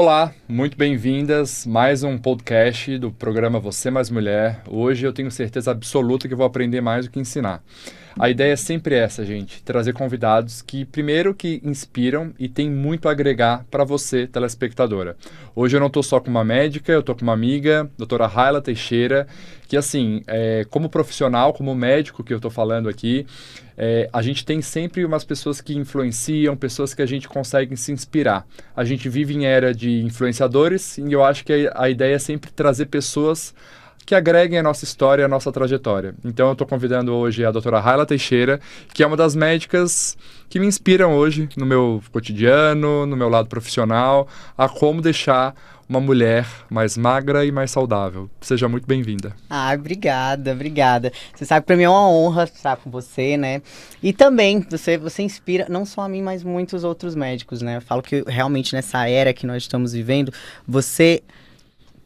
Olá, muito bem-vindas. Mais um podcast do programa Você Mais Mulher. Hoje eu tenho certeza absoluta que eu vou aprender mais do que ensinar. A ideia é sempre essa, gente, trazer convidados que, primeiro, que inspiram e tem muito a agregar para você, telespectadora. Hoje eu não estou só com uma médica, eu estou com uma amiga, doutora Raila Teixeira, que, assim, como profissional, como médico que eu estou falando aqui, a gente tem sempre umas pessoas que influenciam, pessoas que a gente consegue se inspirar. A gente vive em era de influenciadores e eu acho que a ideia é sempre trazer pessoas que agreguem a nossa história, a nossa trajetória. Então eu estou convidando hoje a doutora Raila Teixeira, que é uma das médicas que me inspiram hoje no meu cotidiano, no meu lado profissional, a como deixar uma mulher mais magra e mais saudável. Seja muito bem-vinda. Obrigada. Você sabe que para mim é uma honra estar com você, né? E também você inspira não só a mim, mas muitos outros médicos, né? Eu falo que realmente nessa era que nós estamos vivendo, você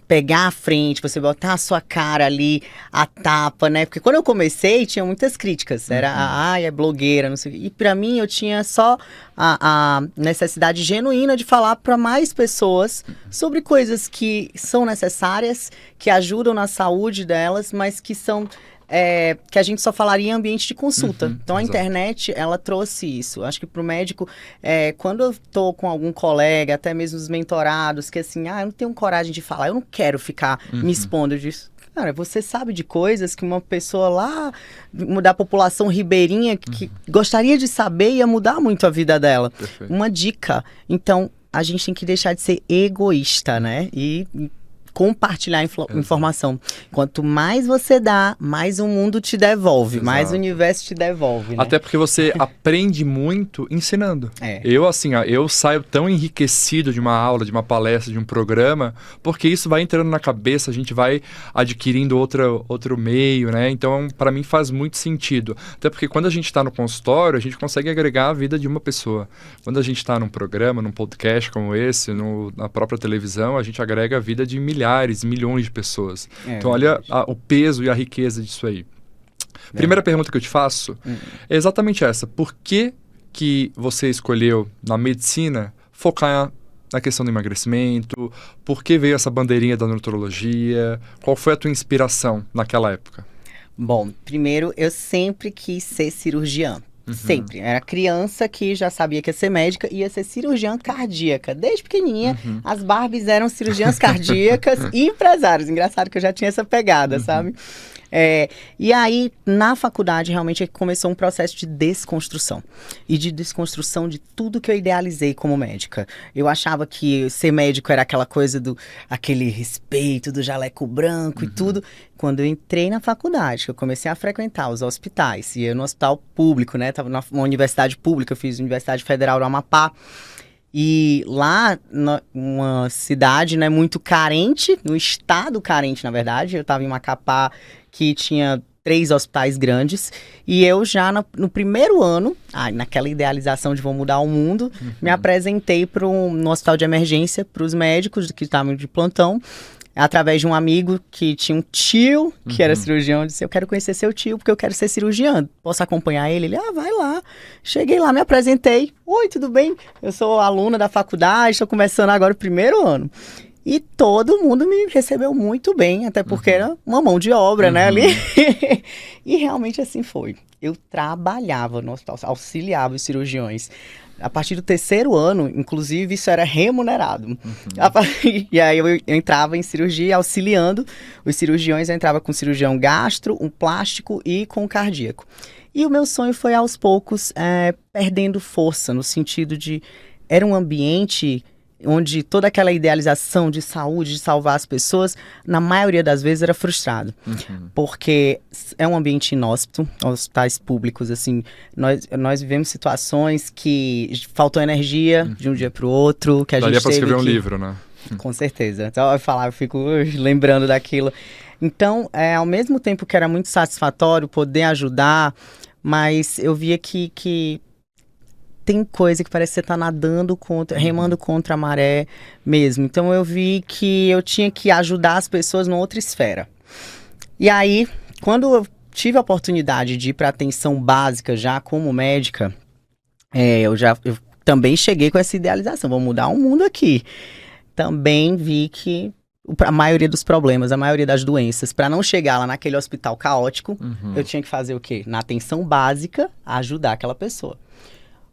pegar a frente, você botar a sua cara ali, a tapa, né? Porque quando eu comecei, tinha muitas críticas. Era, é blogueira, não sei o quê. E pra mim, eu tinha só a necessidade genuína de falar para mais pessoas sobre coisas que são necessárias, que ajudam na saúde delas, mas que são... que a gente só falaria em ambiente de consulta. Então, a internet, ela trouxe isso. Acho que pro médico, quando eu tô com algum colega, até mesmo os mentorados, que assim, eu não tenho coragem de falar, eu não quero ficar me expondo disso. Cara, você sabe de coisas que uma pessoa lá da população ribeirinha que gostaria de saber ia mudar muito a vida dela. Perfeito. Uma dica. Então, a gente tem que deixar de ser egoísta, né? E compartilhar informação. Quanto mais você dá, mais o mundo te devolve, mais o universo te devolve, né? Até porque você aprende muito ensinando. Eu saio tão enriquecido de uma aula, de uma palestra, de um programa, porque isso vai entrando na cabeça, a gente vai adquirindo outro meio, né? Então, para mim faz muito sentido. Até porque quando a gente está no consultório, a gente consegue agregar a vida de uma pessoa. Quando a gente está num programa, num podcast como esse, na própria televisão, a gente agrega a vida de milhares, milhões de pessoas. Então, olha o peso e a riqueza disso aí. Primeira pergunta que eu te faço é exatamente essa. Por que você escolheu, na medicina, focar na questão do emagrecimento? Por que veio essa bandeirinha da nutrologia? Qual foi a tua inspiração naquela época? Bom, primeiro, eu sempre quis ser cirurgiã. Sempre. Era criança que já sabia que ia ser médica e ia ser cirurgiã cardíaca. Desde pequenininha, as Barbies eram cirurgiãs cardíacas e empresários. Engraçado que eu já tinha essa pegada, sabe? E aí, na faculdade, realmente começou um processo de desconstrução. E de desconstrução de tudo que eu idealizei como médica. Eu achava que ser médico era aquela coisa aquele respeito do jaleco branco e tudo. Quando eu entrei na faculdade, que eu comecei a frequentar os hospitais, e eu no hospital público, né? Tava numa universidade pública, eu fiz Universidade Federal do Amapá. E lá, numa cidade, né, muito carente, no estado carente, na verdade, eu estava em Macapá, que tinha 3 hospitais grandes, e eu já no primeiro ano, naquela idealização de vou mudar o mundo, me apresentei no hospital de emergência para os médicos que estavam de plantão, através de um amigo que tinha um tio que era cirurgião. Eu disse, eu quero conhecer seu tio porque eu quero ser cirurgiã. Posso acompanhar ele? Ele, vai lá. Cheguei lá, me apresentei. Oi, tudo bem? Eu sou aluna da faculdade, estou começando agora o primeiro ano. E todo mundo me recebeu muito bem, até porque era uma mão de obra, né, ali. E realmente assim foi. Eu trabalhava no hospital, auxiliava os cirurgiões. A partir do 3º ano, inclusive, isso era remunerado. E aí eu entrava em cirurgia auxiliando os cirurgiões. Eu entrava com cirurgião gastro, um plástico e com cardíaco. E o meu sonho foi, aos poucos, perdendo força, no sentido de... Era um ambiente onde toda aquela idealização de saúde, de salvar as pessoas, na maioria das vezes era frustrado. Porque é um ambiente inóspito, hospitais públicos, assim, nós vivemos situações que faltou energia de um dia para o outro, que a gente teve para escrever um livro, né? Com certeza. Então, eu fico lembrando daquilo. Então, ao mesmo tempo que era muito satisfatório poder ajudar, mas eu via que tem coisa que parece que você tá nadando remando contra a maré mesmo. Então eu vi que eu tinha que ajudar as pessoas numa outra esfera. E aí, quando eu tive a oportunidade de ir para atenção básica já como médica, eu também cheguei com essa idealização, vou mudar o mundo aqui. também vi que a maioria dos problemas, a maioria das doenças, para não chegar lá naquele hospital caótico, eu tinha que fazer o quê? Na atenção básica, ajudar aquela pessoa.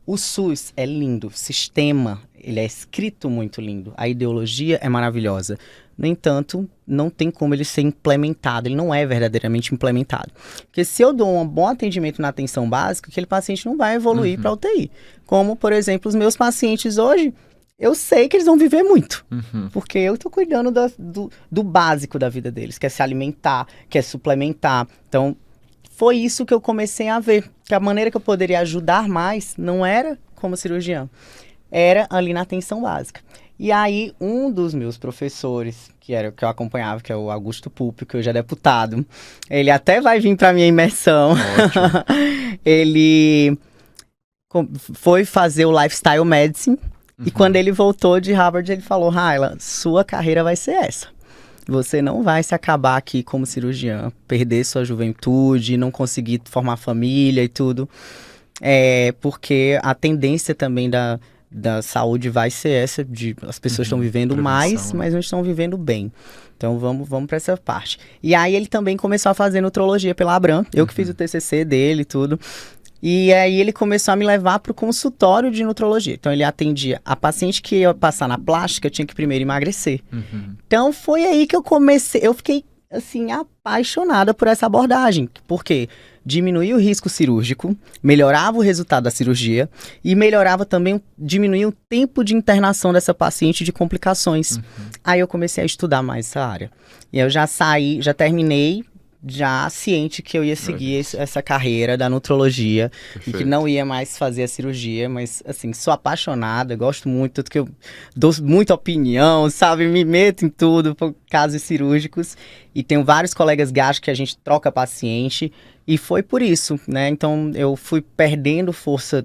O SUS é lindo, o sistema, ele é escrito muito lindo, a ideologia é maravilhosa. No entanto, não tem como ele ser implementado, ele não é verdadeiramente implementado. Porque se eu dou um bom atendimento na atenção básica, aquele paciente não vai evoluir para UTI. Como, por exemplo, os meus pacientes hoje, eu sei que eles vão viver muito, porque eu estou cuidando do básico da vida deles, que é se alimentar, que é suplementar. Então, foi isso que eu comecei a ver, que a maneira que eu poderia ajudar mais não era como cirurgião, era ali na atenção básica. E aí, um dos meus professores, que era o que eu acompanhava, que é o Augusto Pupi, que hoje é deputado, ele até vai vir para minha imersão. Ele foi fazer o Lifestyle Medicine, e quando ele voltou de Harvard, ele falou: Raila, sua carreira vai ser essa. Você não vai se acabar aqui como cirurgiã, perder sua juventude, não conseguir formar família e tudo. Porque a tendência também da saúde vai ser essa, de as pessoas estão vivendo mais, mas não estão vivendo bem. Então vamos para essa parte. E aí ele também começou a fazer nutrologia pela Abram, eu que fiz o TCC dele e tudo. E aí ele começou a me levar para o consultório de nutrologia. Então ele atendia a paciente que ia passar na plástica, tinha que primeiro emagrecer. Então foi aí que eu comecei, eu fiquei assim apaixonada por essa abordagem. Por quê? Diminuía o risco cirúrgico, melhorava o resultado da cirurgia e melhorava também, diminuía o tempo de internação dessa paciente de complicações. Aí eu comecei a estudar mais essa área. E eu já terminei, já ciente que eu ia seguir essa carreira da nutrologia. Perfeito. E que não ia mais fazer a cirurgia, mas assim, sou apaixonada, gosto muito, tanto que eu dou muita opinião, sabe, me meto em tudo por casos cirúrgicos, e tenho vários colegas gastros que a gente troca paciente, e foi por isso, né, então eu fui perdendo força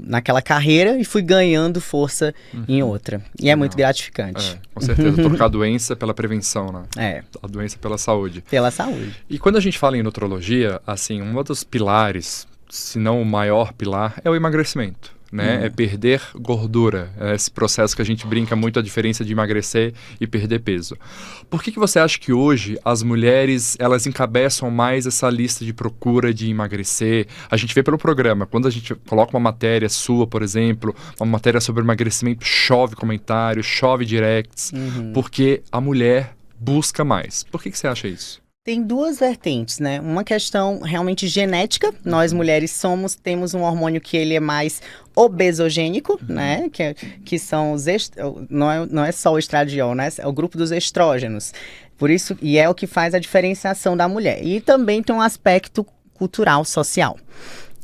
naquela carreira e fui ganhando força em outra. E é muito gratificante. Com certeza, trocar a doença pela prevenção, né? A doença pela saúde. Pela saúde. E quando a gente fala em nutrologia, assim, um dos pilares, se não o maior pilar, é o emagrecimento. Né? É perder gordura. É esse processo que a gente brinca muito, a diferença de emagrecer e perder peso. Por que você acha que hoje as mulheres, elas encabeçam mais essa lista de procura de emagrecer? A gente vê pelo programa, quando a gente coloca uma matéria sua, por exemplo, uma matéria sobre emagrecimento, chove comentários, chove directs, porque a mulher busca mais. Por que você acha isso? Tem duas vertentes, né? Uma questão realmente genética. Nós mulheres temos um hormônio que ele é mais obesogênico, né? Que são os não é só o estradiol, né? É o grupo dos estrógenos. Por isso, e é o que faz a diferenciação da mulher. E também tem um aspecto cultural, social.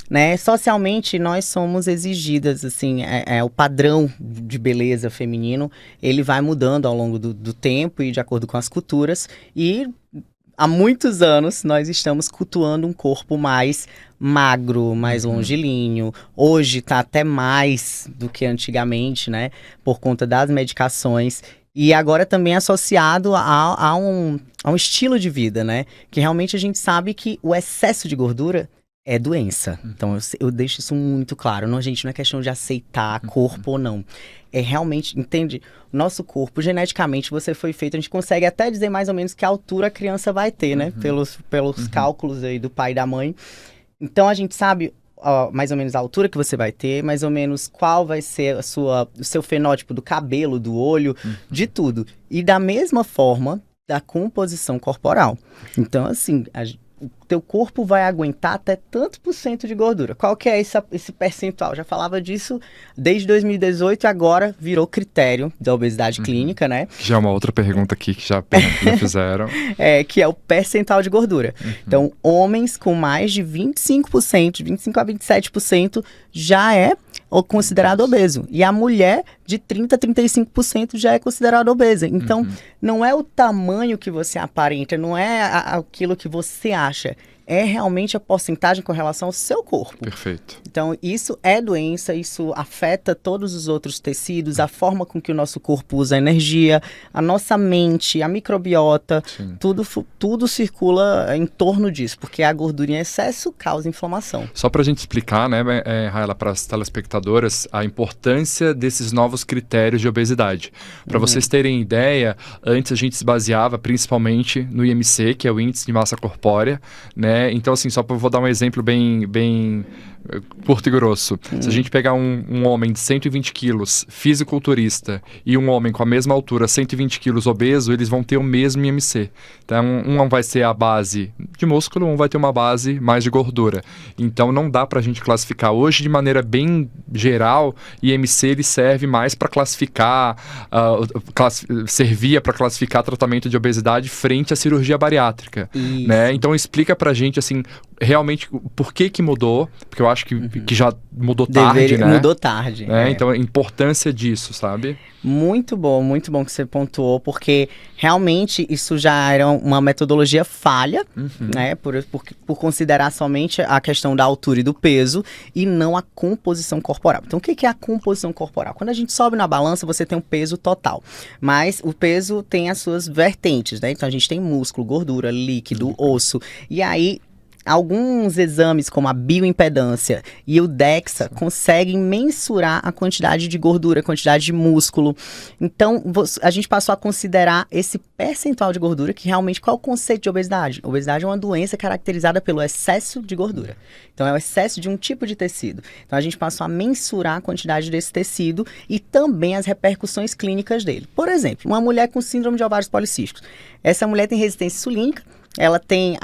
Né? Socialmente, nós somos exigidas, assim, o padrão de beleza feminino, ele vai mudando ao longo do tempo e de acordo com as culturas, e há muitos anos, nós estamos cultuando um corpo mais magro, mais longilíneo. Hoje está até mais do que antigamente, né? Por conta das medicações. E agora também associado a um estilo de vida, né? Que realmente a gente sabe que o excesso de gordura é doença. Então eu deixo isso muito claro. Não, gente, não é questão de aceitar corpo ou não. É realmente, entende? Nosso corpo, geneticamente, você foi feito, a gente consegue até dizer mais ou menos que altura a criança vai ter, né? Pelos cálculos aí do pai e da mãe. Então a gente sabe mais ou menos a altura que você vai ter, mais ou menos qual vai ser o seu fenótipo do cabelo, do olho, de tudo. E da mesma forma, da composição corporal. Então, assim, o teu corpo vai aguentar até tanto por cento de gordura. Qual que é esse percentual? Já falava disso desde 2018 e agora virou critério da obesidade clínica, né? Já é uma outra pergunta aqui que já fizeram. Que é o percentual de gordura. Então, homens com mais de 25%, 25% a 27% já é considerado obeso. E a mulher de 30% a 35% já é considerada obesa. Então, não é o tamanho que você aparenta, não é aquilo que você acha. gordura. É realmente a porcentagem com relação ao seu corpo. Perfeito. Então, isso é doença, isso afeta todos os outros tecidos, a forma com que o nosso corpo usa a energia, a nossa mente, a microbiota, tudo circula em torno disso, porque a gordura em excesso causa inflamação. Só para a gente explicar, né, Raela, para as telespectadoras, a importância desses novos critérios de obesidade. Para vocês terem ideia, antes a gente se baseava principalmente no IMC, que é o Índice de Massa Corpórea, né? Então, assim, vou dar um exemplo bem curto e grosso. Se a gente pegar um homem de 120 quilos, fisiculturista, e um homem com a mesma altura, 120 quilos, obeso, eles vão ter o mesmo IMC. Então, um vai ser a base de músculo, um vai ter uma base mais de gordura. Então, não dá pra gente classificar. Hoje, de maneira bem geral, IMC ele serve mais para classificar, servia para classificar tratamento de obesidade frente à cirurgia bariátrica. Né? Então, explica pra gente, assim, realmente por que mudou, porque eu acho que já mudou tarde, né? Mudou tarde. Então, a importância disso, sabe? Muito bom que você pontuou, porque realmente isso já era uma metodologia falha, né? Por considerar somente a questão da altura e do peso e não a composição corporal. Então, o que é a composição corporal? Quando a gente sobe na balança, você tem um peso total, mas o peso tem as suas vertentes, né? Então, a gente tem músculo, gordura, líquido, osso, e aí alguns exames, como a bioimpedância e o DEXA, conseguem mensurar a quantidade de gordura, a quantidade de músculo. Então, a gente passou a considerar esse percentual de gordura, que realmente, qual é o conceito de obesidade? Obesidade é uma doença caracterizada pelo excesso de gordura. Então, é o excesso de um tipo de tecido. Então, a gente passou a mensurar a quantidade desse tecido e também as repercussões clínicas dele. Por exemplo, uma mulher com síndrome de ovários policísticos. Essa mulher tem resistência insulínica, ela tem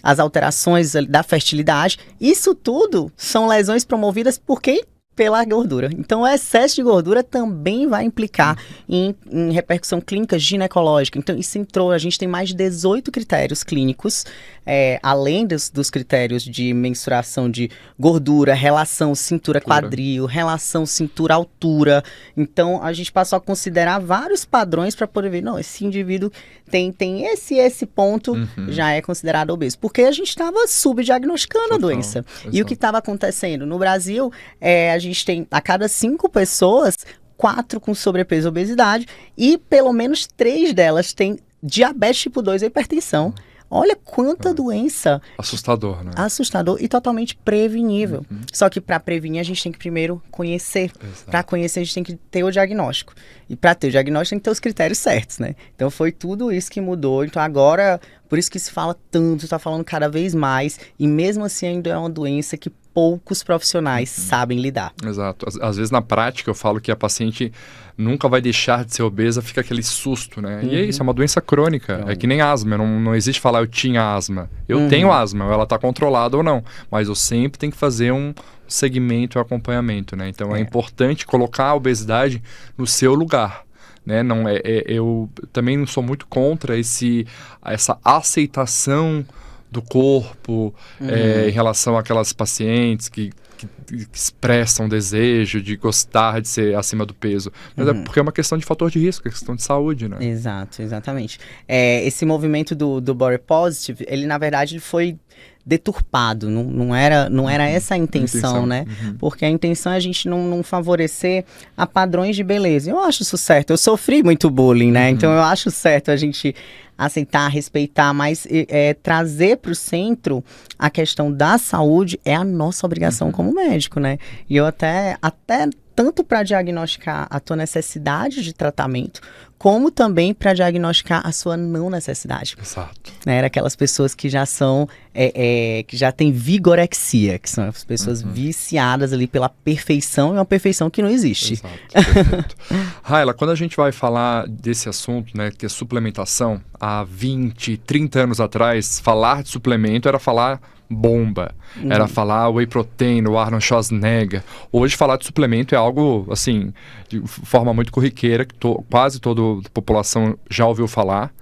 as alterações da fertilidade. Isso tudo são lesões promovidas por quem? Pela gordura. Então, o excesso de gordura também vai implicar em repercussão clínica ginecológica. Então, isso entrou, a gente tem mais de 18 critérios clínicos, além dos critérios de mensuração de gordura, relação cintura-quadril, relação cintura-altura. Então, a gente passou a considerar vários padrões para poder ver, não, esse indivíduo tem esse ponto, já é considerado obeso. Porque a gente estava subdiagnosticando a doença. Exato. E o que estava acontecendo? No Brasil, a gente tem, a cada 5 pessoas, 4 com sobrepeso e obesidade, e pelo menos 3 delas têm diabetes tipo 2 e hipertensão. Olha quanta doença. Assustador, né? Assustador e totalmente prevenível. Só que para prevenir a gente tem que primeiro conhecer. Para conhecer a gente tem que ter o diagnóstico. E para ter o diagnóstico tem que ter os critérios certos, né? Então foi tudo isso que mudou. Então agora, por isso que se fala tanto, está falando cada vez mais. E mesmo assim ainda é uma doença que poucos profissionais sabem lidar. Exato. Às vezes na prática eu falo que a paciente nunca vai deixar de ser obesa, fica aquele susto, né? E é isso, é uma doença crônica. É que nem asma, não existe falar eu tinha asma. Eu tenho asma, ela está controlada ou não. Mas eu sempre tenho que fazer um segmento e acompanhamento, né? Então é importante colocar a obesidade no seu lugar. Né? Eu também não sou muito contra essa aceitação do corpo em relação àquelas pacientes que expressam desejo de gostar de ser acima do peso. Mas é porque é uma questão de fator de risco, é questão de saúde, né? Exato, exatamente. Esse movimento do Body Positive, ele na verdade ele foi deturpado, não era essa a intenção, né? Porque a intenção é a gente não favorecer a padrões de beleza. Eu acho isso certo, eu sofri muito bullying, né? Então eu acho certo a gente aceitar, respeitar, mas trazer para o centro a questão da saúde é a nossa obrigação como médico, né? E eu até tanto para diagnosticar a tua necessidade de tratamento, como também para diagnosticar a sua não necessidade. Exato. Era aquelas pessoas que já são, que já têm vigorexia, que são as pessoas viciadas ali pela perfeição, e uma perfeição que não existe. Exato, perfeito. Raela, quando a gente vai falar desse assunto, né, que é suplementação, há 20, 30 anos atrás, falar de suplemento era falar bomba, era falar whey protein, o Arnold Schwarzenegger. Hoje falar de suplemento é algo, assim, de forma muito corriqueira, que quase toda a população já ouviu falar.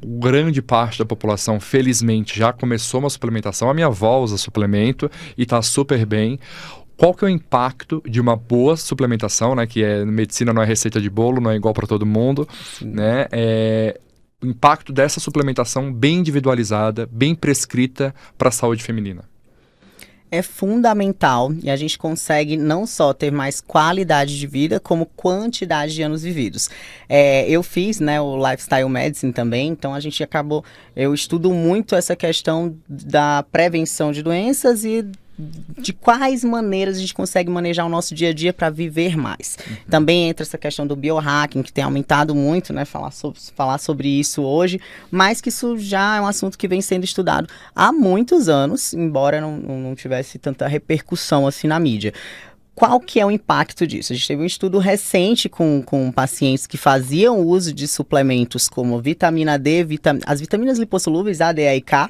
Grande parte da população, felizmente, já começou uma suplementação. A minha avó usa suplemento e está super bem. Qual que é o impacto de uma boa suplementação, né? Que medicina não é receita de bolo, não é igual para todo mundo, né? o impacto dessa suplementação bem individualizada, bem prescrita para a saúde feminina? É fundamental e a gente consegue não só ter mais qualidade de vida, como quantidade de anos vividos. Eu fiz, né, o Lifestyle Medicine também, então a gente eu estudo muito essa questão da prevenção de doenças e de quais maneiras a gente consegue manejar o nosso dia a dia para viver mais. Também entra essa questão do biohacking, que tem aumentado muito, né, falar sobre isso hoje, mas que isso já é um assunto que vem sendo estudado há muitos anos, embora não tivesse tanta repercussão assim na mídia. Qual que é o impacto disso? A gente teve um estudo recente com pacientes que faziam uso de suplementos como vitamina D, as vitaminas lipossolúveis, A, D, E e K,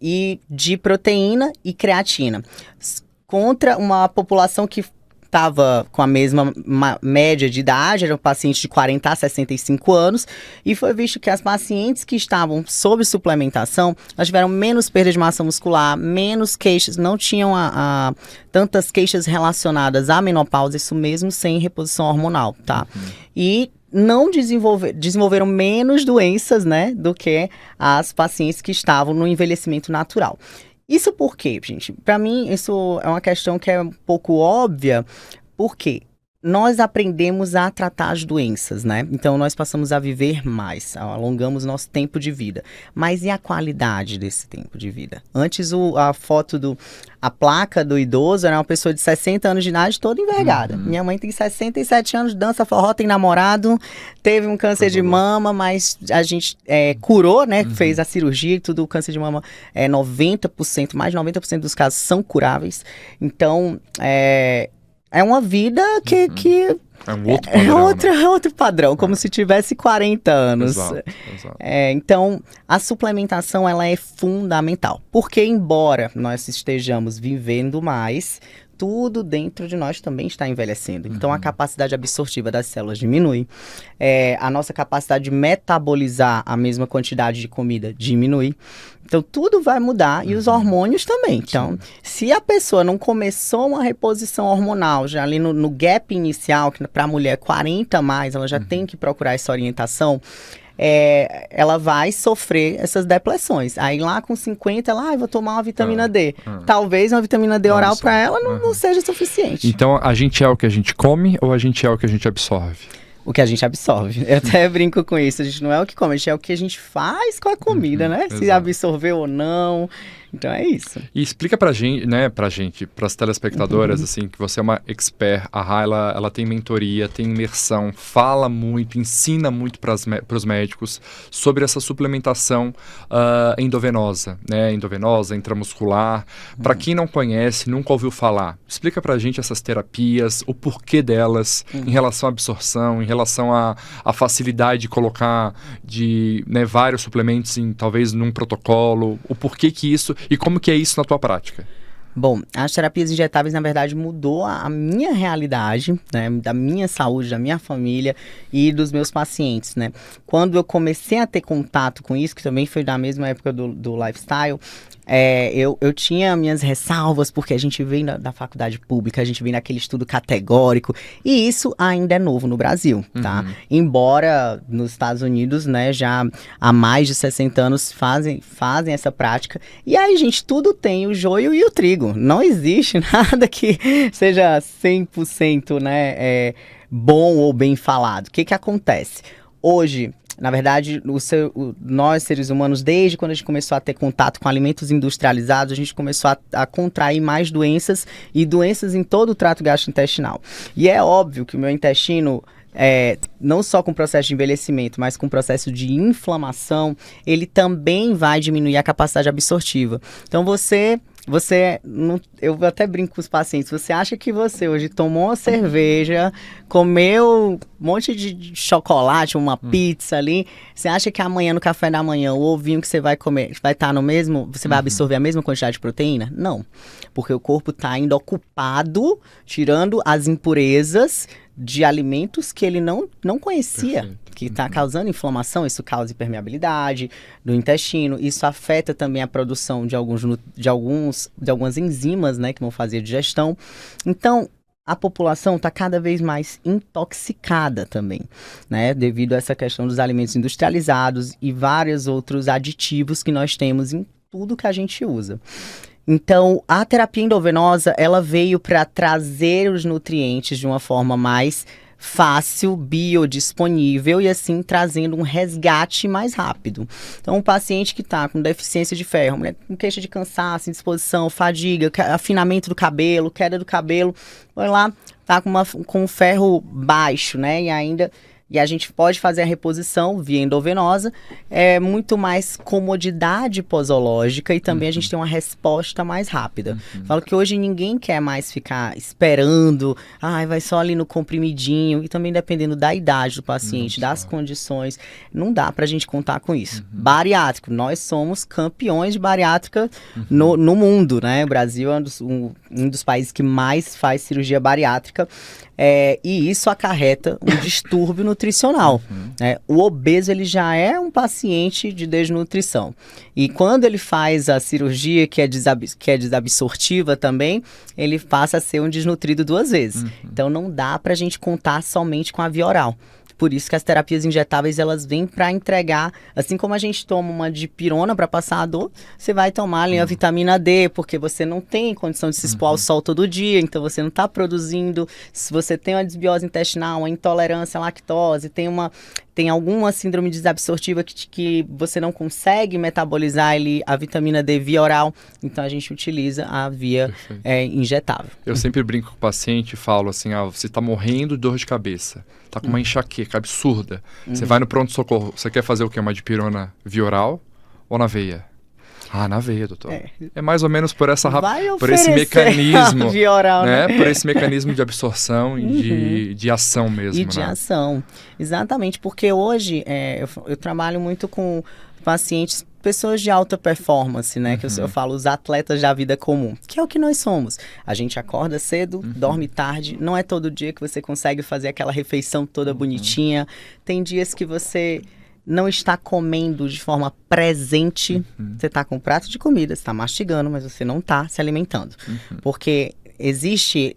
e de proteína e creatina, contra uma população que estava com a mesma média de idade, eram pacientes de 40 a 65 anos, e foi visto que as pacientes que estavam sob suplementação, elas tiveram menos perda de massa muscular, menos queixas, não tinham tantas queixas relacionadas à menopausa, isso mesmo sem reposição hormonal, tá? E não desenvolveram menos doenças, né, do que as pacientes que estavam no envelhecimento natural. Isso por quê, gente? Para mim, isso é uma questão que é um pouco óbvia, porque nós aprendemos a tratar as doenças, né? Então, nós passamos a viver mais, alongamos nosso tempo de vida. Mas e a qualidade desse tempo de vida? Antes, a placa do idoso era uma pessoa de 60 anos de idade toda envergada. Minha mãe tem 67 anos, dança forró, tem namorado, teve um câncer de mama, mas a gente curou, né? Fez a cirurgia e tudo, o câncer de mama é 90%, mais de 90% dos casos são curáveis. Então, é uma vida que é um outro padrão. É outro padrão, como se tivesse 40 anos. Exato. Então, a suplementação, ela é fundamental. Porque, embora nós estejamos vivendo mais, tudo dentro de nós também está envelhecendo. Então, a capacidade absortiva das células diminui. A nossa capacidade de metabolizar a mesma quantidade de comida diminui. Então, tudo vai mudar e os hormônios também. Então, se a pessoa não começou uma reposição hormonal já ali no gap inicial, que para a mulher 40 a mais, ela já tem que procurar essa orientação, ela vai sofrer essas depressões. Aí lá com 50, ela vou tomar uma vitamina D. Talvez uma vitamina D oral para ela não seja suficiente. Então, a gente é o que a gente come ou a gente é o que a gente absorve? O que a gente absorve. Eu até brinco com isso. A gente não é o que come, a gente é o que a gente faz com a comida, né? Se absorveu ou não. Então é isso. E explica pra gente, né, pras telespectadoras, assim, que você é uma expert. A Raila, ela tem mentoria, tem imersão, fala muito, ensina muito pros médicos sobre essa suplementação endovenosa, né? Endovenosa, intramuscular. Pra quem não conhece, nunca ouviu falar, explica pra gente essas terapias, o porquê delas, em relação à absorção, em relação à facilidade de colocar vários suplementos talvez num protocolo, o porquê que isso. E como que é isso na tua prática? Bom, as terapias injetáveis, na verdade, mudou a minha realidade, né, da minha saúde, da minha família e dos meus pacientes, né. Quando eu comecei a ter contato com isso, que também foi da mesma época do lifestyle, eu tinha minhas ressalvas, porque a gente vem da faculdade pública, a gente vem daquele estudo categórico, e isso ainda é novo no Brasil, tá? Embora nos Estados Unidos, né, já há mais de 60 anos fazem essa prática, e aí, gente, tudo tem o joio e o trigo, não existe nada que seja 100%, né, bom ou bem falado. O que acontece? Hoje, na verdade, nós, seres humanos, desde quando a gente começou a ter contato com alimentos industrializados, a gente começou a contrair mais doenças e doenças em todo o trato gastrointestinal. E é óbvio que o meu intestino, não só com o processo de envelhecimento, mas com o processo de inflamação, ele também vai diminuir a capacidade absortiva. Então, eu até brinco com os pacientes, você acha que você hoje tomou uma cerveja, comeu um monte de chocolate, uma pizza ali, você acha que amanhã no café da manhã o ovinho que você vai comer vai estar no mesmo, você vai absorver a mesma quantidade de proteína? Não, porque o corpo está ainda ocupado, tirando as impurezas de alimentos que ele não conhecia. Perfeito. Que está causando inflamação, isso causa hipermeabilidade do intestino, isso afeta também a produção de algumas enzimas, né, que vão fazer a digestão. Então, a população está cada vez mais intoxicada também, né? Devido a essa questão dos alimentos industrializados e vários outros aditivos que nós temos em tudo que a gente usa. Então, a terapia endovenosa, ela veio para trazer os nutrientes de uma forma mais fácil, biodisponível e assim trazendo um resgate mais rápido. Então, um paciente que está com deficiência de ferro, mulher com queixa de cansaço, indisposição, fadiga, afinamento do cabelo, queda do cabelo, vai lá, tá com um ferro baixo, né? E a gente pode fazer a reposição via endovenosa, é muito mais comodidade posológica e também a gente tem uma resposta mais rápida. Falo que hoje ninguém quer mais ficar esperando, vai só ali no comprimidinho, e também dependendo da idade do paciente, das condições, não dá pra gente contar com isso. Bariátrico, nós somos campeões de bariátrica no mundo, né? O Brasil é um dos países que mais faz cirurgia bariátrica. E isso acarreta um distúrbio nutricional. Né? O obeso, ele já é um paciente de desnutrição. E quando ele faz a cirurgia, que é desabsortiva também, ele passa a ser um desnutrido 2 vezes. Então, não dá pra gente contar somente com a via oral. Por isso que as terapias injetáveis, elas vêm para entregar, assim como a gente toma uma dipirona para passar a dor, você vai tomar ali a vitamina D, porque você não tem condição de se expor ao sol todo dia, então você não está produzindo. Se você tem uma desbiose intestinal, uma intolerância à lactose, tem alguma síndrome desabsortiva que você não consegue metabolizar a vitamina D via oral, então a gente utiliza a via injetável. Eu sempre brinco com o paciente e falo assim, você está morrendo de dor de cabeça, está com uma enxaqueca absurda, você vai no pronto-socorro, você quer fazer o quê? Uma dipirona via oral ou na veia? Na veia, doutor. É mais ou menos por esse mecanismo, via oral, né? Por esse mecanismo de absorção e de ação mesmo. E de ação, exatamente, porque hoje eu trabalho muito com pacientes, pessoas de alta performance, né? Que eu falo, os atletas da vida comum, que é o que nós somos. A gente acorda cedo, dorme tarde, não é todo dia que você consegue fazer aquela refeição toda bonitinha. Tem dias que você não está comendo de forma presente, você está com um prato de comida, você está mastigando, mas você não está se alimentando. Porque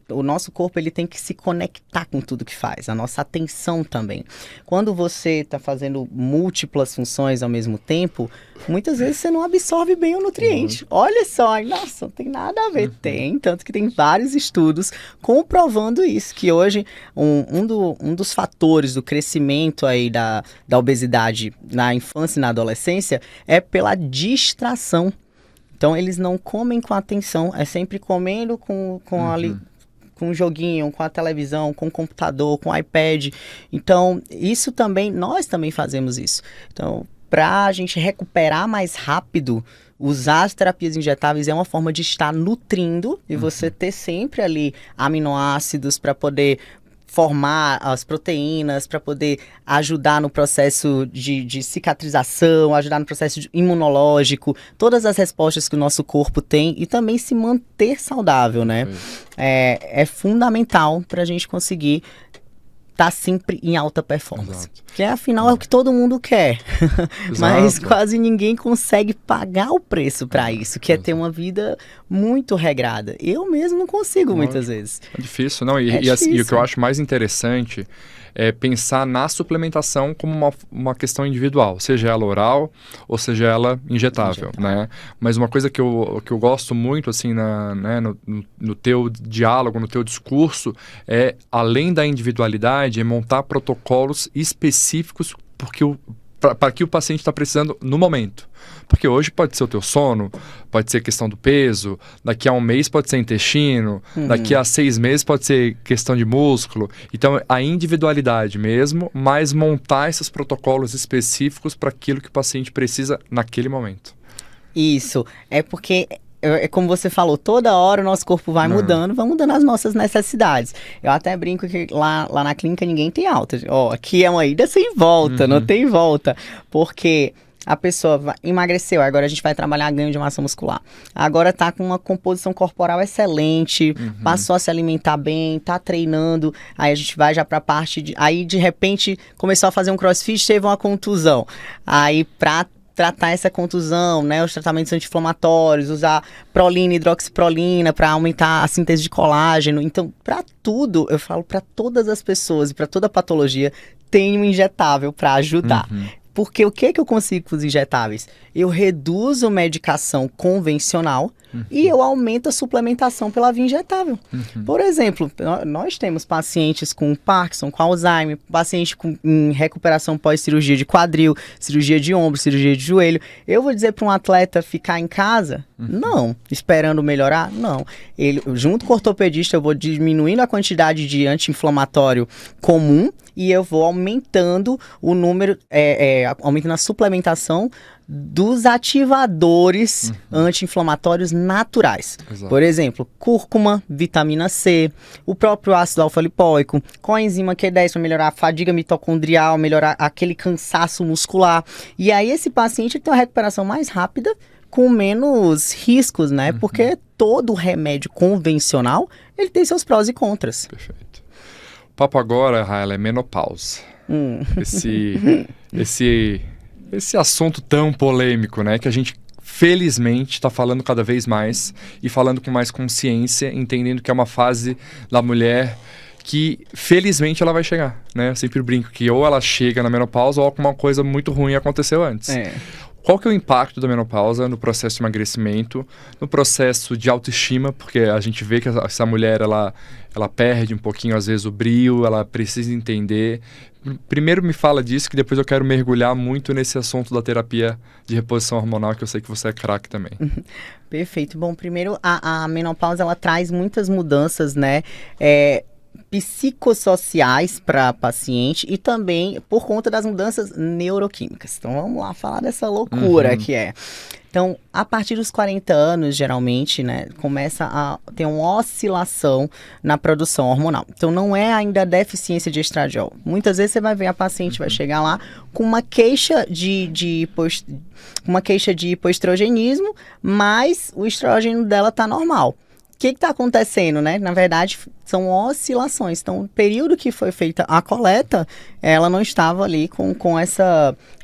o nosso corpo, ele tem que se conectar com tudo que faz, a nossa atenção também. Quando você está fazendo múltiplas funções ao mesmo tempo, muitas vezes você não absorve bem o nutriente. Olha só, nossa, não tem nada a ver. Tem, tanto que tem vários estudos comprovando isso, que hoje um dos fatores do crescimento aí da obesidade na infância e na adolescência é pela distração. Então, eles não comem com atenção, é sempre comendo com o joguinho, com a televisão, com o computador, com o iPad. Então, isso também, nós também fazemos isso. Então, para a gente recuperar mais rápido, usar as terapias injetáveis é uma forma de estar nutrindo e você ter sempre ali aminoácidos para poder formar as proteínas, para poder ajudar no processo de cicatrização, ajudar no processo imunológico, todas as respostas que o nosso corpo tem e também se manter saudável, né? É fundamental para a gente conseguir estar sempre em alta performance. Exato. Que afinal é o que todo mundo quer. Mas quase ninguém consegue pagar o preço para isso, que é ter uma vida muito regrada. Eu mesmo não consigo muitas vezes. É difícil, não? E o que eu acho mais interessante é pensar na suplementação como uma questão individual, seja ela oral ou seja ela injetável, né? Mas uma coisa que eu gosto muito, assim, no teu diálogo, no teu discurso, é, além da individualidade, é montar protocolos específicos para que o paciente está precisando no momento. Porque hoje pode ser o teu sono, pode ser questão do peso, daqui a um mês pode ser intestino, daqui a 6 meses pode ser questão de músculo. Então, a individualidade mesmo, mas montar esses protocolos específicos para aquilo que o paciente precisa naquele momento. Isso, é porque... É como você falou, toda hora o nosso corpo vai mudando as nossas necessidades. Eu até brinco que lá na clínica ninguém tem alta. Aqui é uma ida sem volta, não tem volta. Porque a pessoa emagreceu, agora a gente vai trabalhar ganho de massa muscular. Agora tá com uma composição corporal excelente, passou a se alimentar bem, tá treinando, aí a gente vai já pra parte aí de repente começou a fazer um crossfit, teve uma contusão. Aí pra tratar essa contusão, né? Os tratamentos anti-inflamatórios, usar prolina, hidroxiprolina para aumentar a síntese de colágeno. Então, para tudo, eu falo para todas as pessoas e para toda patologia, tem um injetável para ajudar. Porque o que eu consigo com os injetáveis? Eu reduzo medicação convencional e eu aumento a suplementação pela via injetável. Por exemplo, nós temos pacientes com Parkinson, com Alzheimer, paciente em recuperação pós-cirurgia de quadril, cirurgia de ombro, cirurgia de joelho. Eu vou dizer para um atleta ficar em casa? Não. Esperando melhorar? Não. Ele, junto com o ortopedista, eu vou diminuindo a quantidade de anti-inflamatório comum e eu vou aumentando o número, aumentando a suplementação dos ativadores anti-inflamatórios naturais. Exato. Por exemplo, cúrcuma, vitamina C, o próprio ácido alfa-lipoico, coenzima Q10 para melhorar a fadiga mitocondrial, melhorar aquele cansaço muscular. E aí esse paciente tem uma recuperação mais rápida, com menos riscos, né? Porque todo remédio convencional, ele tem seus prós e contras. Perfeito. O papo agora, Raela, é menopausa. Esse assunto tão polêmico, né? Que a gente, felizmente, está falando cada vez mais e falando com mais consciência, entendendo que é uma fase da mulher que, felizmente, ela vai chegar, né? Eu sempre brinco que ou ela chega na menopausa ou alguma coisa muito ruim aconteceu antes. Qual que é o impacto da menopausa no processo de emagrecimento, no processo de autoestima, porque a gente vê que essa mulher, ela perde um pouquinho, às vezes, o brio, ela precisa entender. Primeiro me fala disso, que depois eu quero mergulhar muito nesse assunto da terapia de reposição hormonal, que eu sei que você é craque também. Perfeito. Bom, primeiro, a menopausa, ela traz muitas mudanças, né? Psicossociais para paciente e também por conta das mudanças neuroquímicas. Então vamos lá falar dessa loucura que é. Então, a partir dos 40 anos, geralmente, né, começa a ter uma oscilação na produção hormonal. Então, não é ainda deficiência de estradiol. Muitas vezes você vai ver a paciente vai chegar lá com uma queixa de hipoestrogenismo, mas o estrógeno dela tá normal. O que está acontecendo, né? Na verdade, são oscilações. Então, o período que foi feita a coleta, ela não estava ali com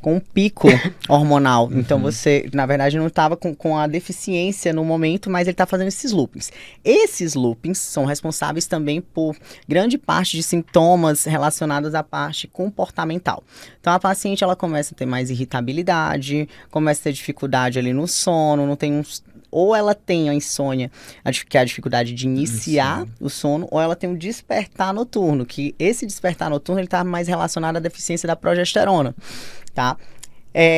um pico hormonal. Então, você, na verdade, não estava com a deficiência no momento, mas ele está fazendo esses loopings. Esses loopings são responsáveis também por grande parte de sintomas relacionados à parte comportamental. Então, a paciente, ela começa a ter mais irritabilidade, começa a ter dificuldade ali no sono, não tem ou ela tem a insônia, que é a dificuldade de iniciar o sono, ou ela tem um despertar noturno, que esse despertar noturno ele está mais relacionado à deficiência da progesterona, tá?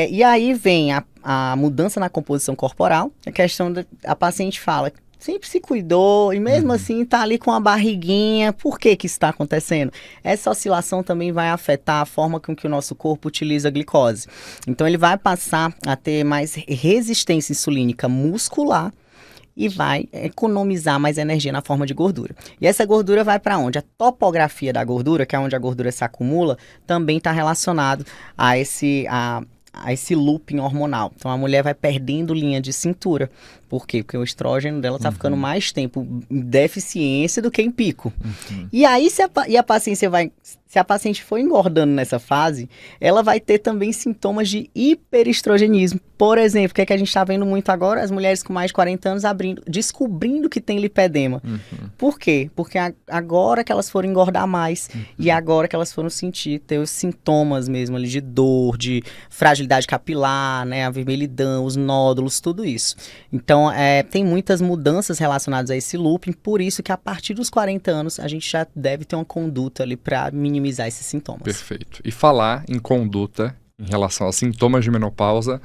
E aí vem a mudança na composição corporal, a questão a paciente fala, sempre se cuidou e mesmo assim tá ali com a barriguinha. Por que isso está acontecendo? Essa oscilação também vai afetar a forma com que o nosso corpo utiliza a glicose. Então ele vai passar a ter mais resistência insulínica muscular e vai economizar mais energia na forma de gordura. E essa gordura vai para onde? A topografia da gordura, que é onde a gordura se acumula, também está relacionado a esse looping hormonal. Então a mulher vai perdendo linha de cintura. Por quê? Porque o estrógeno dela está ficando mais tempo em deficiência do que em pico. E aí, se a paciente for engordando nessa fase, ela vai ter também sintomas de hiperestrogenismo. Por exemplo, o que é que a gente está vendo muito agora? As mulheres com mais de 40 anos descobrindo que tem lipedema. Por quê? Porque agora que elas foram engordar mais e agora que elas foram ter os sintomas mesmo ali de dor, de fragilidade capilar, né, a vermelhidão, os nódulos, tudo isso. Então, tem muitas mudanças relacionadas a esse looping, por isso que a partir dos 40 anos a gente já deve ter uma conduta ali para minimizar esses sintomas. Perfeito. E falar em conduta em relação aos sintomas de menopausa,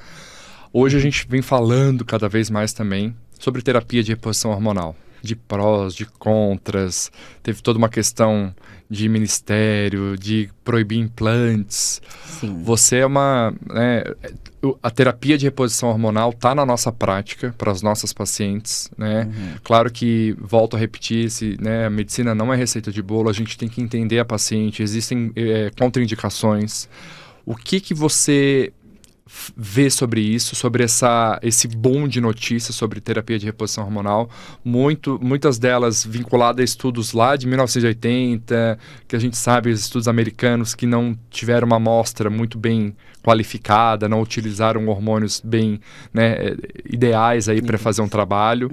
hoje a gente vem falando cada vez mais também sobre terapia de reposição hormonal, de prós, de contras, teve toda uma questão de ministério, de proibir implantes. Sim. Você a terapia de reposição hormonal está na nossa prática para as nossas pacientes, né? Claro que, volto a repetir, a medicina não é receita de bolo, a gente tem que entender a paciente, existem contraindicações. O que você vê sobre isso, sobre esse boom de notícias sobre terapia de reposição hormonal, muitas delas vinculadas a estudos lá de 1980, que a gente sabe, os estudos americanos que não tiveram uma amostra muito bem qualificada, não utilizaram hormônios bem, né, ideais aí para fazer um trabalho.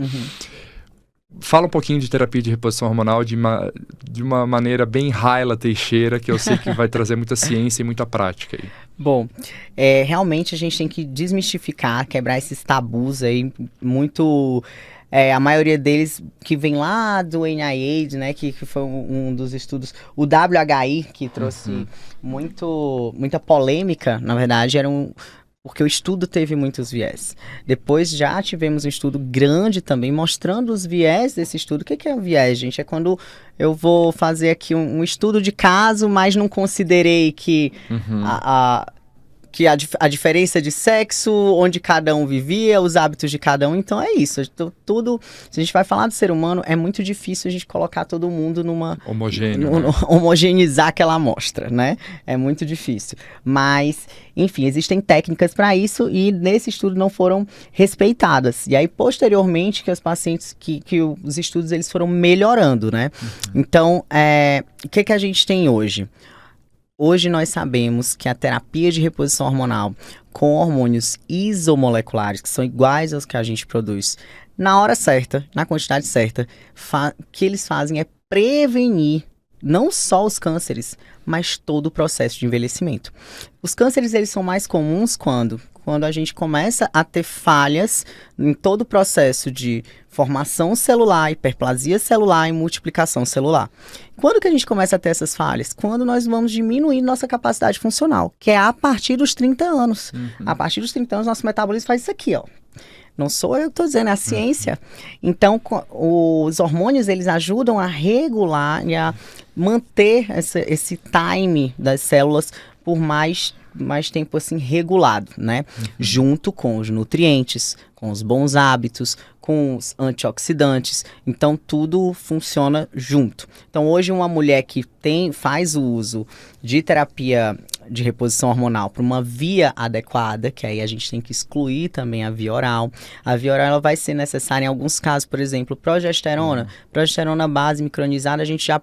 Fala um pouquinho de terapia de reposição hormonal de uma maneira bem Raila Teixeira, que eu sei que vai trazer muita ciência e muita prática aí. Bom, realmente a gente tem que desmistificar, quebrar esses tabus aí, muito... a maioria deles que vem lá do NIH, né, que foi um dos estudos, o WHI, que trouxe muita polêmica, na verdade, porque o estudo teve muitos viés. Depois já tivemos um estudo grande também, mostrando os viés desse estudo. O que é o viés, gente? É quando eu vou fazer aqui um estudo de caso, mas não considerei que a diferença de sexo, onde cada um vivia, os hábitos de cada um. Então é isso. Tudo, se a gente vai falar do ser humano, é muito difícil a gente colocar todo mundo numa... homogeneizar aquela amostra, né? É muito difícil. Mas, enfim, existem técnicas para isso e nesse estudo não foram respeitadas. E aí, posteriormente, que os pacientes, que os estudos eles foram melhorando, né? Então, o que a gente tem hoje? Hoje nós sabemos que a terapia de reposição hormonal com hormônios isomoleculares, que são iguais aos que a gente produz, na hora certa, na quantidade certa, que eles fazem é prevenir não só os cânceres, mas todo o processo de envelhecimento. Os cânceres eles são mais comuns quando a gente começa a ter falhas em todo o processo de formação celular, hiperplasia celular e multiplicação celular. Quando que a gente começa a ter essas falhas? Quando nós vamos diminuir nossa capacidade funcional, que é a partir dos 30 anos. A partir dos 30 anos, nosso metabolismo faz isso aqui, ó. Não sou eu que estou dizendo, é a ciência. Então, os hormônios, eles ajudam a regular e a manter esse time das células por mais tempo assim regulado, né? Junto com os nutrientes, com os bons hábitos, com os antioxidantes. Então, tudo funciona junto. Então, hoje uma mulher que faz o uso de terapia de reposição hormonal para uma via adequada, que aí a gente tem que excluir também a via oral. A via oral ela vai ser necessária em alguns casos, por exemplo, progesterona base micronizada, a gente já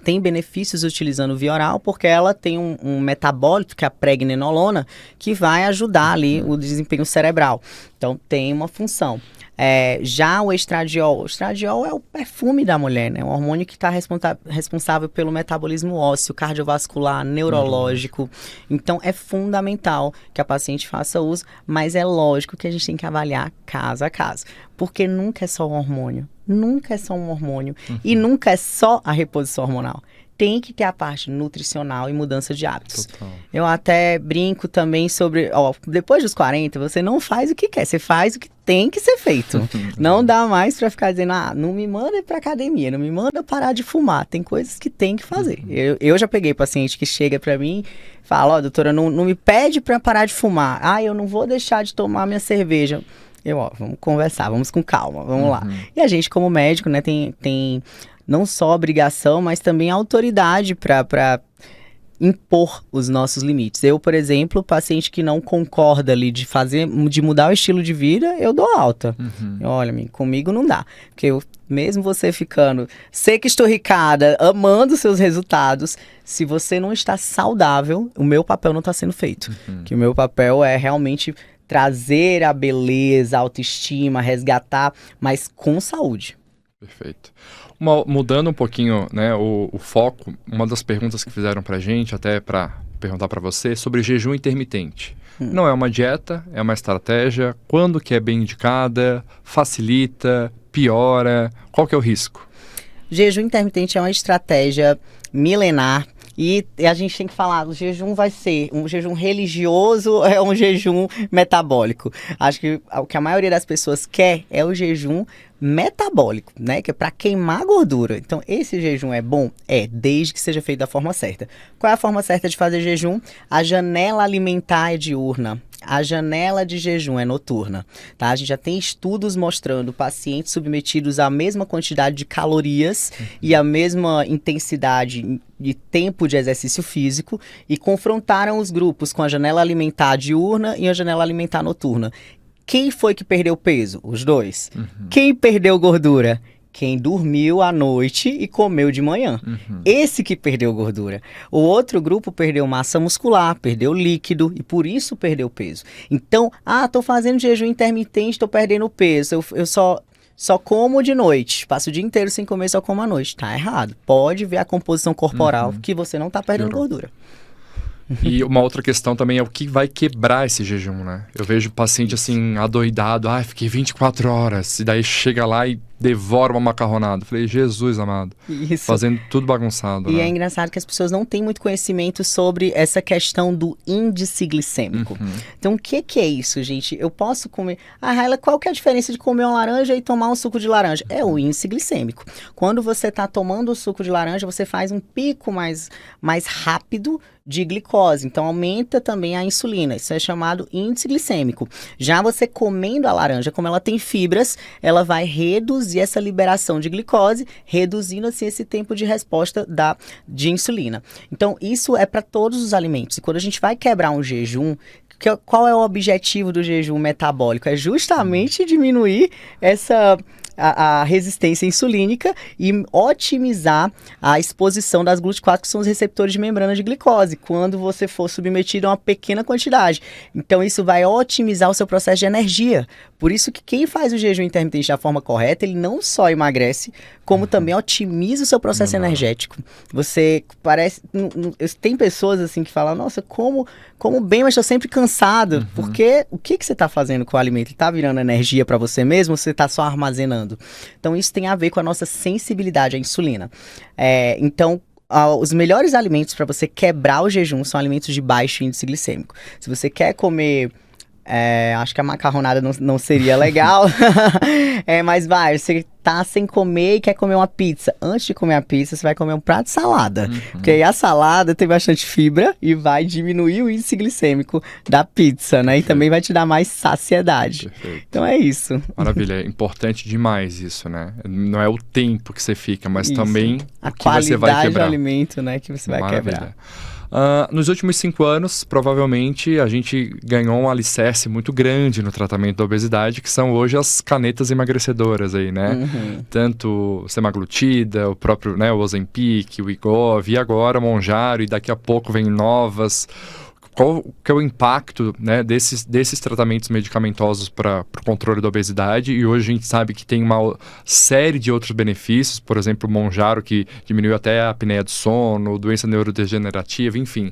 tem benefícios utilizando via oral, porque ela tem um metabólito, que é a pregnenolona, que vai ajudar ali o desempenho cerebral. Então, tem uma função. Já o estradiol é o perfume da mulher, né? Um hormônio que está responsável pelo metabolismo ósseo, cardiovascular, neurológico. Então, é fundamental que a paciente faça uso, mas é lógico que a gente tem que avaliar caso a caso, porque nunca é só um hormônio. Nunca é só um hormônio e nunca é só a reposição hormonal. Tem que ter a parte nutricional e mudança de hábitos. Total. Eu até brinco também sobre, depois dos 40, você não faz o que quer, você faz o que tem que ser feito. Não dá mais pra ficar dizendo, não me manda ir pra academia, não me manda parar de fumar. Tem coisas que tem que fazer. Eu já peguei paciente que chega pra mim e fala, doutora, não me pede pra parar de fumar. Eu não vou deixar de tomar minha cerveja. Vamos conversar, vamos com calma, vamos lá. E a gente, como médico, né, tem não só obrigação, mas também autoridade para impor os nossos limites. Eu, por exemplo, paciente que não concorda ali de mudar o estilo de vida, eu dou alta. Olha, comigo não dá. Porque mesmo você ficando seca, esturricada, amando seus resultados, se você não está saudável, o meu papel não está sendo feito. Que o meu papel é realmente trazer a beleza, a autoestima, resgatar, mas com saúde. Perfeito. Mudando um pouquinho, né, o foco, uma das perguntas que fizeram pra gente, até para perguntar para você, sobre jejum intermitente. Não é uma dieta, é uma estratégia. Quando que é bem indicada? Facilita? Piora? Qual que é o risco? Jejum intermitente é uma estratégia milenar. E a gente tem que falar, o jejum vai ser um jejum religioso ou é um jejum metabólico? Acho que o que a maioria das pessoas quer é o jejum metabólico, né? Que é para queimar gordura. Então, esse jejum é bom? Desde que seja feito da forma certa. Qual é a forma certa de fazer jejum? A janela alimentar é diurna. A janela de jejum é noturna, tá? A gente já tem estudos mostrando pacientes submetidos à mesma quantidade de calorias e à mesma intensidade de tempo de exercício físico e confrontaram os grupos com a janela alimentar diurna e a janela alimentar noturna. Quem foi que perdeu peso? Os dois. Quem perdeu gordura? Quem dormiu à noite e comeu de manhã. Esse que perdeu gordura. O outro grupo perdeu massa muscular, perdeu líquido e por isso perdeu peso. Então, tô fazendo jejum intermitente, tô perdendo peso. Eu só como de noite. Passo o dia inteiro sem comer, só como à noite. Tá errado. Pode ver a composição corporal que você não tá perdendo gordura. E uma outra questão também é o que vai quebrar esse jejum, né? Eu vejo paciente assim, adoidado, fiquei 24 horas, e daí chega lá e devora uma macarronada. Falei, Jesus amado. Isso. Fazendo tudo bagunçado, E né? é engraçado que as pessoas não têm muito conhecimento sobre essa questão do índice glicêmico. Então, o que é isso, gente? Eu posso comer... Raila, qual que é a diferença de comer uma laranja e tomar um suco de laranja? É o índice glicêmico. Quando você está tomando o suco de laranja, você faz um pico mais rápido de glicose. Então, aumenta também a insulina. Isso é chamado índice glicêmico. Já você comendo a laranja, como ela tem fibras, ela vai reduzir essa liberação de glicose, reduzindo assim esse tempo de resposta de insulina. Então, isso é para todos os alimentos. E quando a gente vai quebrar um jejum, qual é o objetivo do jejum metabólico? É justamente diminuir a resistência insulínica e otimizar a exposição das GLUT4, que são os receptores de membrana de glicose, quando você for submetido a uma pequena quantidade. Então, isso vai otimizar o seu processo de energia. Por isso que quem faz o jejum intermitente da forma correta, ele não só emagrece, como também otimiza o seu processo energético. Você parece... Tem pessoas assim que falam, nossa, como bem, mas estou sempre cansado. Porque o que você está fazendo com o alimento? Ele está virando energia para você mesmo ou você está só armazenando? Então, isso tem a ver com a nossa sensibilidade à insulina. Então, os melhores alimentos para você quebrar o jejum são alimentos de baixo índice glicêmico. Se você quer comer... acho que a macarronada não seria legal, mas você tá sem comer e quer comer uma pizza. Antes de comer a pizza, você vai comer um prato de salada, porque aí a salada tem bastante fibra e vai diminuir o índice glicêmico da pizza, né? E também vai te dar mais saciedade. Perfeito. Então é isso. Maravilha, é importante demais isso, né? Não é o tempo que você fica, mas também a o que você vai qualidade do quebrar. alimento, né, que você vai quebrar. Nos últimos 5 anos, provavelmente, a gente ganhou um alicerce muito grande no tratamento da obesidade, que são hoje as canetas emagrecedoras aí, né? Tanto semaglutida, o próprio, né, o Ozempic, o Wegovy, e agora o Mounjaro, e daqui a pouco vem novas. Qual que é o impacto, né, desses tratamentos medicamentosos para o controle da obesidade? E hoje a gente sabe que tem uma série de outros benefícios, por exemplo, o Mounjaro, que diminuiu até a apneia do sono, doença neurodegenerativa, enfim.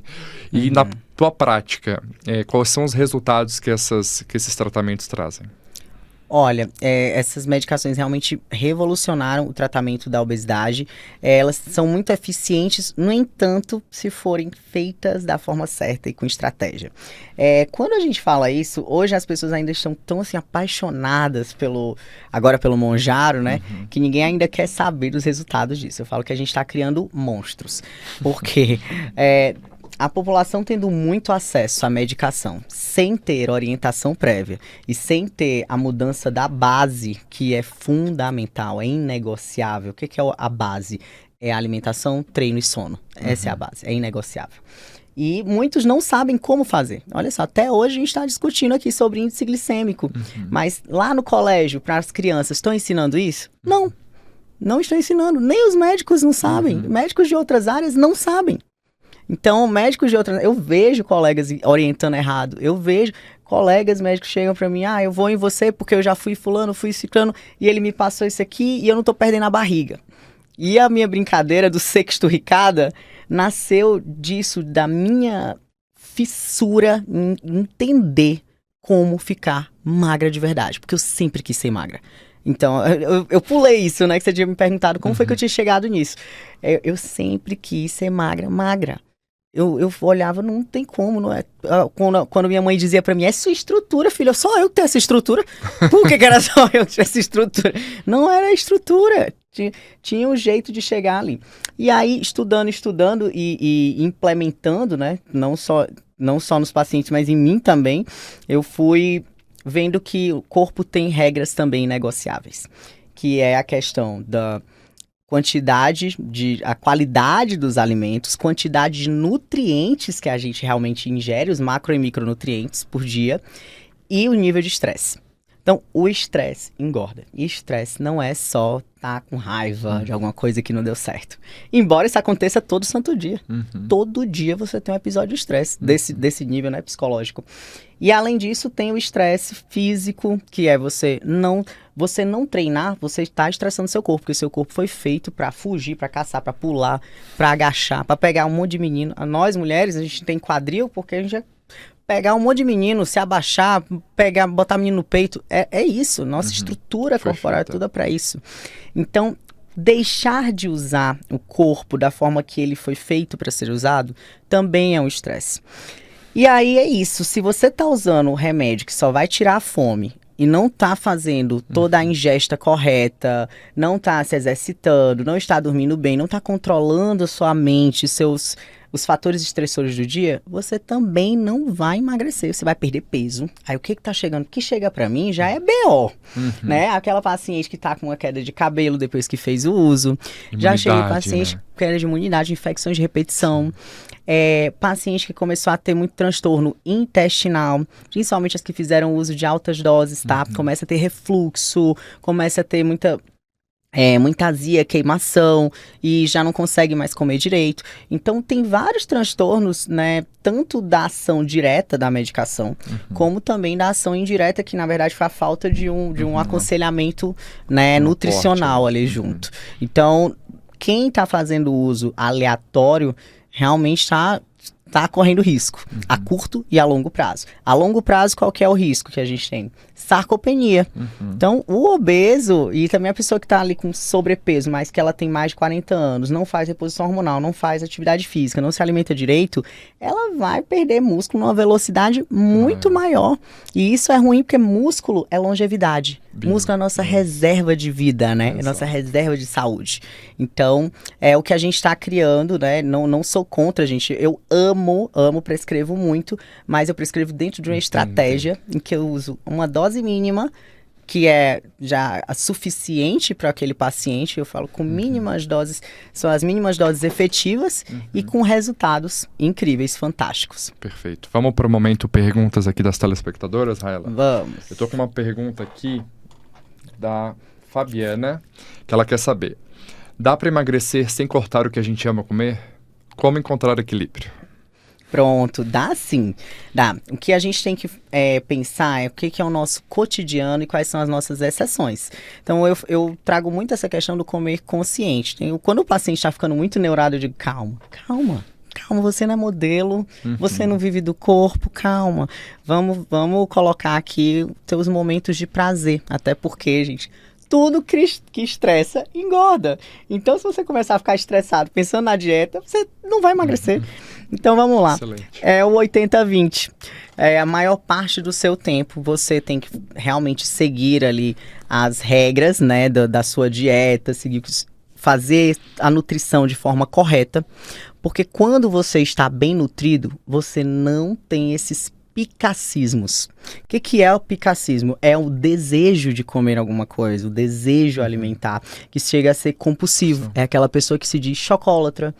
E na tua prática, quais são os resultados que esses tratamentos trazem? Olha, essas medicações realmente revolucionaram o tratamento da obesidade. Elas são muito eficientes, no entanto, se forem feitas da forma certa e com estratégia. Quando a gente fala isso, hoje as pessoas ainda estão tão assim, apaixonadas pelo Mounjaro, né? Que ninguém ainda quer saber dos resultados disso. Eu falo que a gente está criando monstros. Porque... a população tendo muito acesso à medicação, sem ter orientação prévia e sem ter a mudança da base, que é fundamental, é inegociável. O que é a base? É a alimentação, treino e sono. Essa é a base, é inegociável. E muitos não sabem como fazer. Olha só, até hoje a gente está discutindo aqui sobre índice glicêmico. Mas lá no colégio, para as crianças, estão ensinando isso? Não estão ensinando. Nem os médicos não sabem. Médicos de outras áreas não sabem. Então, médicos de outras... Eu vejo colegas orientando errado. Eu vejo colegas médicos chegam para mim, eu vou em você porque eu já fui fulano, fui ciclano, e ele me passou isso aqui e eu não tô perdendo a barriga. E a minha brincadeira do sexto Ricada nasceu disso, da minha fissura em entender como ficar magra de verdade. Porque eu sempre quis ser magra. Então, eu pulei isso, né? Que você tinha me perguntado como foi que eu tinha chegado nisso. Eu sempre quis ser magra. Eu olhava, não tem como, não é? Quando minha mãe dizia pra mim, é sua estrutura, filho, só eu que tenho essa estrutura. Por que era só eu que tinha essa estrutura? Não era a estrutura, tinha um jeito de chegar ali. E aí, estudando e implementando, né? Não só nos pacientes, mas em mim também, eu fui vendo que o corpo tem regras também negociáveis. Que é a questão da... a qualidade dos alimentos, quantidade de nutrientes que a gente realmente ingere, os macro e micronutrientes por dia, e o nível de estresse. Então, o estresse engorda. E estresse não é só estar com raiva de alguma coisa que não deu certo. Embora isso aconteça todo santo dia. Todo dia você tem um episódio de estresse, desse nível, né, psicológico. E além disso, tem o estresse físico, que é você não treinar, você está estressando seu corpo, porque seu corpo foi feito para fugir, para caçar, para pular, para agachar, para pegar um monte de menino. Nós, mulheres, a gente tem quadril porque a gente é pegar um monte de menino, se abaixar, botar menino no peito, é isso. Nossa estrutura corporal é toda para isso. Então, deixar de usar o corpo da forma que ele foi feito para ser usado também é um estresse. E aí é isso, se você tá usando o remédio que só vai tirar a fome e não tá fazendo toda a ingesta correta, não tá se exercitando, não está dormindo bem, não tá controlando a sua mente, os fatores estressores do dia, você também não vai emagrecer, você vai perder peso. Aí o que tá chegando? O que chega pra mim já é BO, né? Aquela paciente que tá com uma queda de cabelo depois que fez o uso. Já cheguei paciente com queda de imunidade, infecções de repetição. Paciente que começou a ter muito transtorno intestinal, principalmente as que fizeram uso de altas doses, tá? Começa a ter refluxo, começa a ter muita azia, queimação e já não consegue mais comer direito. Então tem vários transtornos, né, tanto da ação direta da medicação, como também da ação indireta, que na verdade foi a falta de um aconselhamento, né, nutricional ali junto. Então, quem está fazendo uso aleatório realmente está correndo risco, a curto e a longo prazo. A longo prazo, qual que é o risco que a gente tem? Sarcopenia. Então, o obeso e também a pessoa que está ali com sobrepeso, mas que ela tem mais de 40 anos, não faz reposição hormonal, não faz atividade física, não se alimenta direito, ela vai perder músculo numa velocidade muito maior. E isso é ruim porque músculo é longevidade. Músculo é a nossa reserva de vida, né? É a nossa reserva de saúde. Então, é o que a gente está criando, né? Não sou contra, gente. Eu amo, prescrevo muito, mas eu prescrevo dentro de uma estratégia em que eu uso uma dose mínima, que é já suficiente para aquele paciente. Eu falo com mínimas doses, são as mínimas doses efetivas e com resultados incríveis, fantásticos. Perfeito. Vamos para o momento perguntas aqui das telespectadoras, Raela? Vamos. Eu tô com uma pergunta aqui da Fabiana, que ela quer saber: dá para emagrecer sem cortar o que a gente ama comer? Como encontrar equilíbrio? Pronto, dá sim, dá. O que a gente tem que pensar é o que é o nosso cotidiano e quais são as nossas exceções. Então, eu trago muito essa questão do comer consciente. Quando o paciente está ficando muito neurado, eu digo, calma, você não é modelo, você não vive do corpo, calma. Vamos colocar aqui teus momentos de prazer, até porque, gente, tudo que estressa engorda. Então, se você começar a ficar estressado pensando na dieta, você não vai emagrecer. Então, vamos lá. Excelente. É o 80-20. A maior parte do seu tempo, você tem que realmente seguir ali as regras, né, da sua dieta, fazer a nutrição de forma correta. Porque quando você está bem nutrido, você não tem esses picacismos. O que é o picacismo? É o desejo de comer alguma coisa, o desejo alimentar, que chega a ser compulsivo. É aquela pessoa que se diz chocólatra.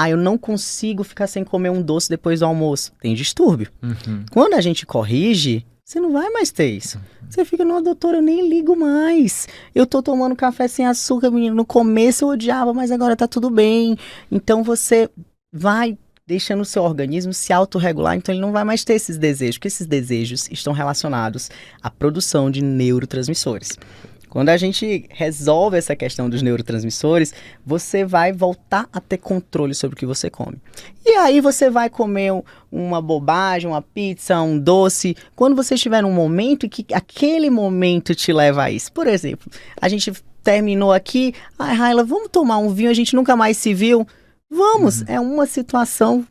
Eu não consigo ficar sem comer um doce depois do almoço. Tem distúrbio. Quando a gente corrige, você não vai mais ter isso. Você fica, não, doutora, eu nem ligo mais. Eu tô tomando café sem açúcar, menino. No começo eu odiava, mas agora tá tudo bem. Então você vai deixando o seu organismo se autorregular, então ele não vai mais ter esses desejos, porque esses desejos estão relacionados à produção de neurotransmissores. Quando a gente resolve essa questão dos neurotransmissores, você vai voltar a ter controle sobre o que você come. E aí você vai comer uma bobagem, uma pizza, um doce, quando você estiver num momento em que aquele momento te leva a isso. Por exemplo, a gente terminou aqui, Raila, vamos tomar um vinho, a gente nunca mais se viu. Vamos, é uma situação,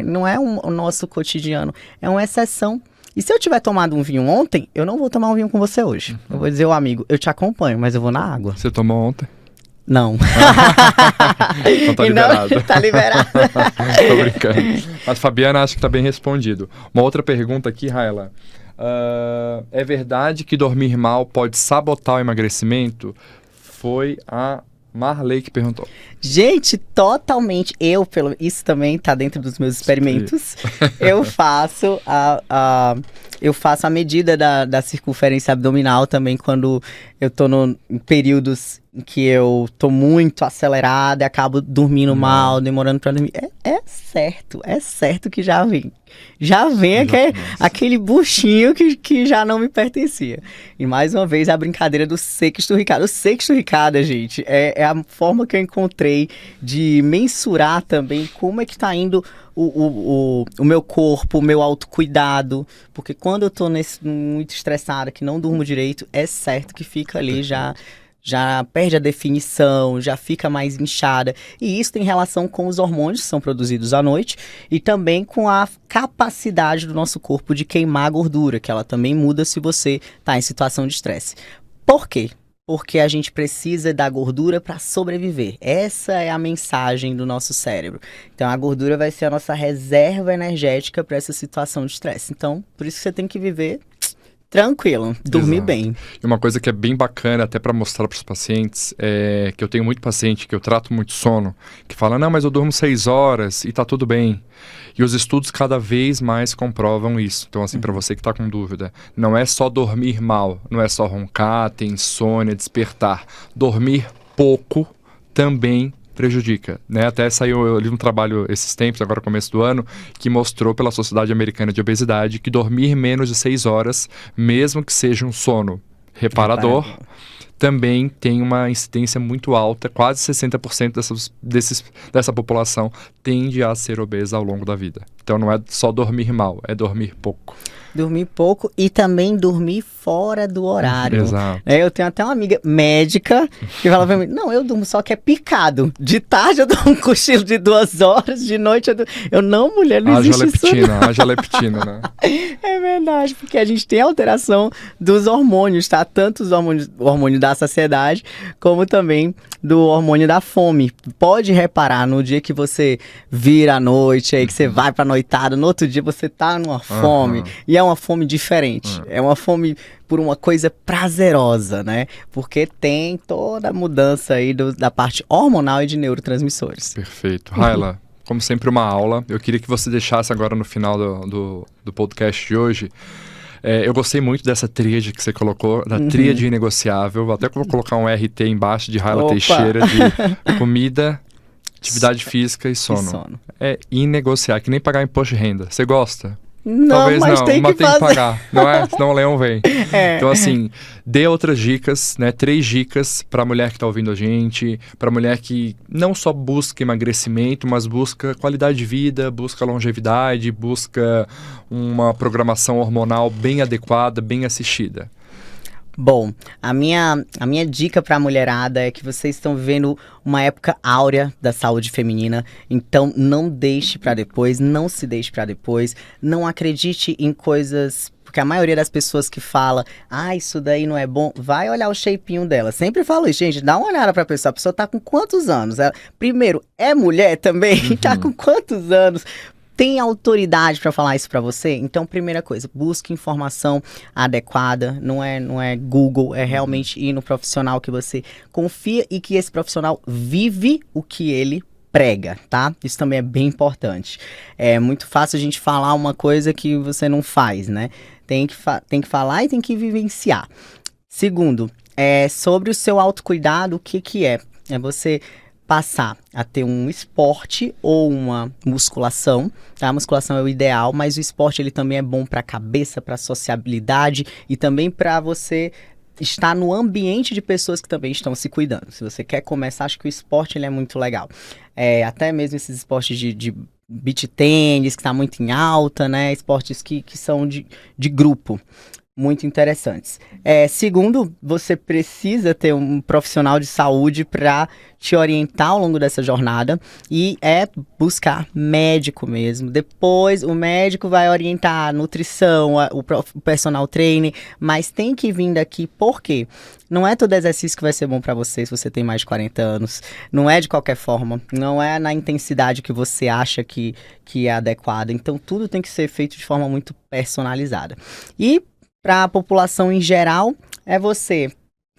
não é o nosso cotidiano, é uma exceção. E se eu tiver tomado um vinho ontem, eu não vou tomar um vinho com você hoje. Eu vou dizer, amigo, eu te acompanho, mas eu vou na água. Você tomou ontem? Não. Então tá liberado. Não, tá liberado. Tô brincando. Mas Fabiana, acho que tá bem respondido. Uma outra pergunta aqui, Raela. É verdade que dormir mal pode sabotar o emagrecimento? Foi a Marley que perguntou. Gente, totalmente. Isso também tá dentro dos meus experimentos. Eu faço a medida da circunferência abdominal também quando eu tô em períodos em que eu tô muito acelerada e acabo dormindo mal, demorando pra dormir. É certo que já vem. Já vem aquele buchinho que já não me pertencia. E mais uma vez a brincadeira do sexto Ricardo. O sexto Ricardo, gente, é a forma que eu encontrei de mensurar também como é que tá indo o meu corpo, o meu autocuidado. Porque quando eu tô muito estressada, que não durmo direito, é certo que fica ali já perde a definição, já fica mais inchada. E isso tem relação com os hormônios que são produzidos à noite e também com a capacidade do nosso corpo de queimar a gordura, que ela também muda se você está em situação de estresse. Por quê? Porque a gente precisa da gordura para sobreviver. Essa é a mensagem do nosso cérebro. Então, a gordura vai ser a nossa reserva energética para essa situação de estresse. Então, por isso que você tem que viver tranquilo, dormir bem. E uma coisa que é bem bacana até para mostrar para os pacientes é que eu tenho muito paciente que eu trato muito sono, que fala, não, mas eu durmo 6 horas e tá tudo bem. E os estudos cada vez mais comprovam isso. Então, assim, para você que tá com dúvida, não é só dormir mal, não é só roncar, ter insônia, despertar. Dormir pouco também prejudica, né? Até eu li um trabalho esses tempos, agora começo do ano, que mostrou pela Sociedade Americana de Obesidade que dormir menos de 6 horas, mesmo que seja um sono reparador, também tem uma incidência muito alta, quase 60% dessa população tende a ser obesa ao longo da vida. Então não é só dormir mal, é dormir pouco. Dormir pouco e também dormir fora do horário. Exato. Eu tenho até uma amiga médica que fala pra mim, não, eu durmo só que é picado. De tarde eu dou um cochilo de 2 horas, de noite eu não, mulher, não existe isso não. Haja leptina, né? É verdade, porque a gente tem alteração dos hormônios, tá? Tanto o hormônio da saciedade, como também do hormônio da fome. Pode reparar, no dia que você vira à noite, aí que você vai pra noitada, no outro dia você tá numa fome, e é uma fome diferente, é uma fome por uma coisa prazerosa, né? Porque tem toda a mudança aí da parte hormonal e de neurotransmissores. Perfeito. Raila, como sempre uma aula, eu queria que você deixasse agora no final do podcast de hoje. Eu gostei muito dessa tríade que você colocou, da tríade inegociável. Até que eu vou colocar um RT embaixo de Raila Teixeira, de comida, atividade física e sono. É inegociável, que nem pagar imposto de renda. Você gosta? Não, talvez mas não, tem mas que tem que pagar, não é? Senão o leão vem. É. Então, assim, dê outras dicas, né? 3 dicas para a mulher que está ouvindo a gente, para a mulher que não só busca emagrecimento, mas busca qualidade de vida, busca longevidade, busca uma programação hormonal bem adequada, bem assistida. Bom, a minha dica para a mulherada é que vocês estão vivendo uma época áurea da saúde feminina, então não deixe para depois, não se deixe para depois, não acredite em coisas, porque a maioria das pessoas que fala, isso daí não é bom, vai olhar o shapinho dela. Sempre falo isso, gente, dá uma olhada pra pessoa, a pessoa tá com quantos anos? Ela, primeiro, é mulher também? Tá com quantos anos? Tem autoridade para falar isso para você? Então, primeira coisa, busque informação adequada, não é Google, é realmente ir no profissional que você confia e que esse profissional vive o que ele prega, tá? Isso também é bem importante. É muito fácil a gente falar uma coisa que você não faz, né? Tem que falar e tem que vivenciar. Segundo, sobre o seu autocuidado, o que é? É você passar a ter um esporte ou uma musculação, tá? A musculação é o ideal, mas o esporte ele também é bom para a cabeça, para a sociabilidade e também para você estar no ambiente de pessoas que também estão se cuidando. Se você quer começar, acho que o esporte ele é muito legal. Até mesmo esses esportes de beach tênis, que está muito em alta, né? Esportes que são de grupo. Muito interessantes. Segundo, você precisa ter um profissional de saúde para te orientar ao longo dessa jornada e buscar médico mesmo. Depois, o médico vai orientar a nutrição, o personal trainer, mas tem que vir daqui, por quê? Não é todo exercício que vai ser bom para você se você tem mais de 40 anos. Não é de qualquer forma. Não é na intensidade que você acha que é adequada. Então, tudo tem que ser feito de forma muito personalizada. E para a população em geral, é você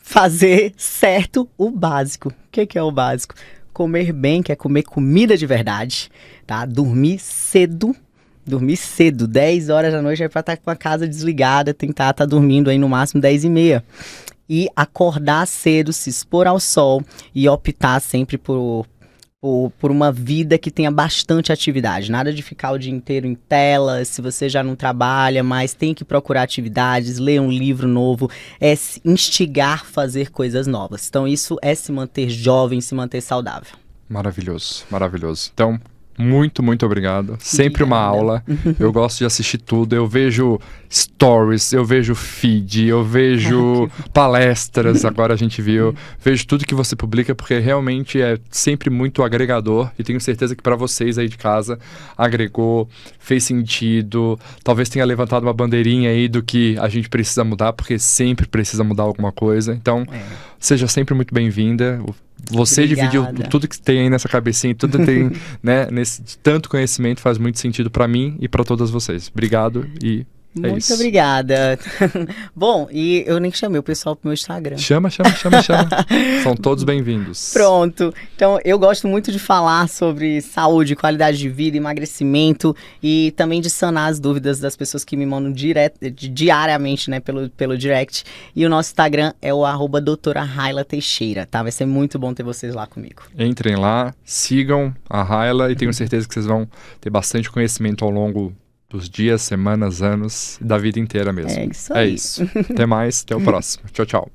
fazer certo o básico. O que é o básico? Comer bem, que é comer comida de verdade, tá? Dormir cedo, 10 horas da noite é pra estar com a casa desligada, tentar estar dormindo aí no máximo 10h30. E acordar cedo, se expor ao sol e optar sempre por uma vida que tenha bastante atividade. Nada de ficar o dia inteiro em telas, se você já não trabalha, mas tem que procurar atividades, ler um livro novo, é se instigar a fazer coisas novas. Então isso é se manter jovem, se manter saudável. Maravilhoso, maravilhoso. Então, muito, muito obrigado. Sempre uma aula. Eu gosto de assistir tudo. Eu vejo stories, eu vejo feed, eu vejo palestras, agora a gente viu. Vejo tudo que você publica, porque realmente é sempre muito agregador. E tenho certeza que para vocês aí de casa, agregou, fez sentido. Talvez tenha levantado uma bandeirinha aí do que a gente precisa mudar, porque sempre precisa mudar alguma coisa. Então, seja sempre muito bem-vinda. Você dividiu tudo que tem aí nessa cabecinha, tudo tem, né, nesse tanto conhecimento, faz muito sentido para mim e para todas vocês. Obrigado e é muito isso. Obrigada. Bom, e eu nem chamei o pessoal pro meu Instagram. Chama. São todos bem-vindos. Pronto. Então, eu gosto muito de falar sobre saúde, qualidade de vida, emagrecimento e também de sanar as dúvidas das pessoas que me mandam diariamente, né, pelo direct. E o nosso Instagram é o @doutora Raila Teixeira, tá? Vai ser muito bom ter vocês lá comigo. Entrem lá, sigam a Raila e tenho certeza que vocês vão ter bastante conhecimento ao longo dos dias, semanas, anos, da vida inteira mesmo. É isso aí. É isso. Até mais, até o próximo. Tchau, tchau.